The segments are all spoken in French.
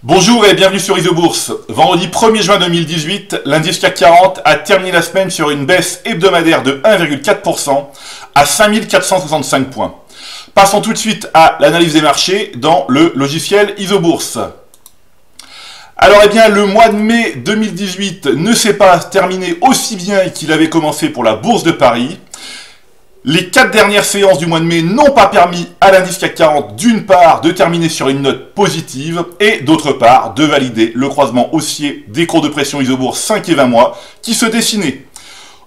Bonjour et bienvenue sur Isobourse. Vendredi 1er juin 2018, l'indice CAC 40 a terminé la semaine sur une baisse hebdomadaire de 1,4% à 5465 points. Passons tout de suite à l'analyse des marchés dans le logiciel Isobourse. Alors le mois de mai 2018 ne s'est pas terminé aussi bien qu'il avait commencé pour la Bourse de Paris. Les 4 dernières séances du mois de mai n'ont pas permis à l'indice CAC 40 d'une part de terminer sur une note positive et d'autre part de valider le croisement haussier des cours de pression Isobourse 5 et 20 mois qui se dessinaient.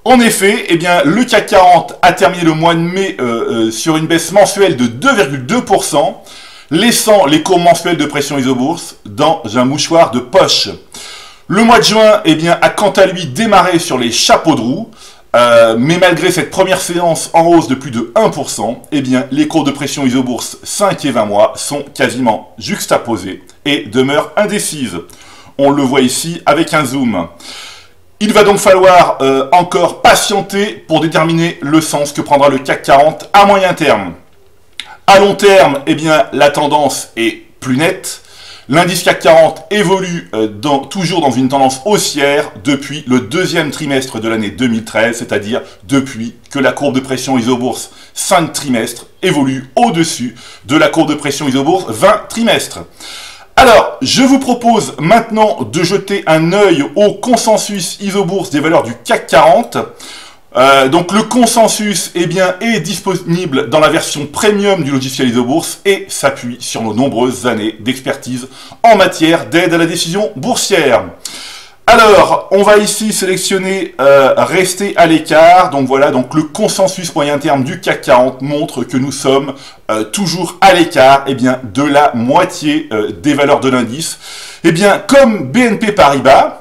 En effet, le CAC 40 a terminé le mois de mai sur une baisse mensuelle de 2,2%, laissant les cours mensuels de pression Isobourse dans un mouchoir de poche. Le mois de juin a quant à lui démarré sur les chapeaux de roue. Mais malgré cette première séance en hausse de plus de 1%, les cours de pression Isobourse 5 et 20 mois sont quasiment juxtaposés et demeurent indécises. On le voit ici avec un zoom. Il va donc falloir encore patienter pour déterminer le sens que prendra le CAC 40 à moyen terme. À long terme, la tendance est plus nette. L'indice CAC 40 évolue toujours dans une tendance haussière depuis le deuxième trimestre de l'année 2013, c'est-à-dire depuis que la courbe de pression Isobourse 5 trimestres évolue au-dessus de la courbe de pression Isobourse 20 trimestres. Alors, je vous propose maintenant de jeter un œil au consensus Isobourse des valeurs du CAC 40. Donc le consensus est disponible dans la version premium du logiciel Isobourse et s'appuie sur nos nombreuses années d'expertise en matière d'aide à la décision boursière. Alors, on va ici sélectionner rester à l'écart. Donc voilà, donc le consensus moyen terme du CAC 40 montre que nous sommes toujours à l'écart de la moitié des valeurs de l'indice. Comme BNP Paribas,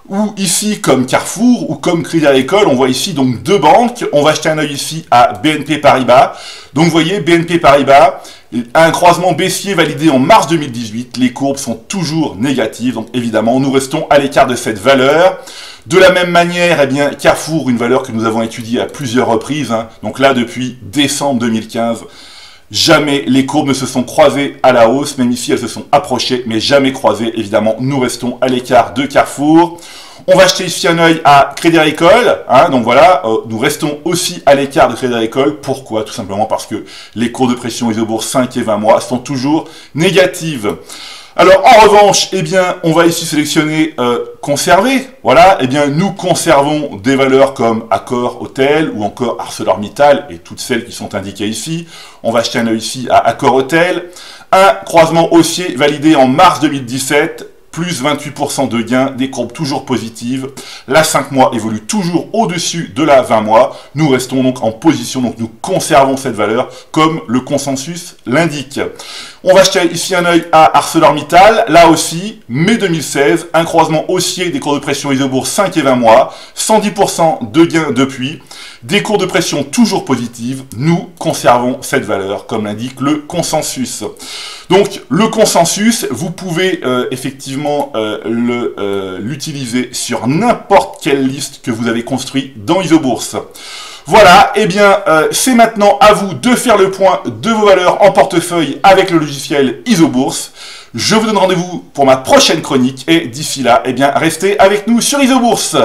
ou ici comme Carrefour, ou comme Crédit Agricole, on voit ici donc deux banques. On va jeter un œil ici à BNP Paribas. Donc vous voyez, BNP Paribas, un croisement baissier validé en mars 2018. Les courbes sont toujours négatives, donc évidemment, nous restons à l'écart de cette valeur. De la même manière, Carrefour, une valeur que nous avons étudiée à plusieurs reprises, donc là, depuis décembre 2015, jamais les courbes ne se sont croisées à la hausse, même ici elles se sont approchées, mais jamais croisées. Évidemment, nous restons à l'écart de Carrefour. On va jeter ici un œil à Crédit Agricole. Donc voilà, nous restons aussi à l'écart de Crédit Agricole. Pourquoi? Tout simplement parce que les cours de pression Isobourse 5 et 20 mois sont toujours négatives. Alors, en revanche, on va ici sélectionner conserver. Voilà, nous conservons des valeurs comme Accor Hôtel ou encore ArcelorMittal et toutes celles qui sont indiquées ici. On va jeter un œil ici à Accor Hôtel. Un croisement haussier validé en mars 2017. Plus 28% de gains, des courbes toujours positives. La 5 mois évolue toujours au-dessus de la 20 mois. Nous restons donc en position, donc nous conservons cette valeur comme le consensus l'indique. On va jeter ici un œil à ArcelorMittal. Là aussi, mai 2016, un croisement haussier des cours de pression Isobourse 5 et 20 mois. 110% de gains depuis. Des cours de pression toujours positives. Nous conservons cette valeur comme l'indique le consensus. Donc le consensus, vous pouvez effectivement l'utiliser sur n'importe quelle liste que vous avez construite dans Isobourse. Voilà, c'est maintenant à vous de faire le point de vos valeurs en portefeuille avec le logiciel Isobourse. Je vous donne rendez-vous pour ma prochaine chronique et d'ici là, restez avec nous sur Isobourse.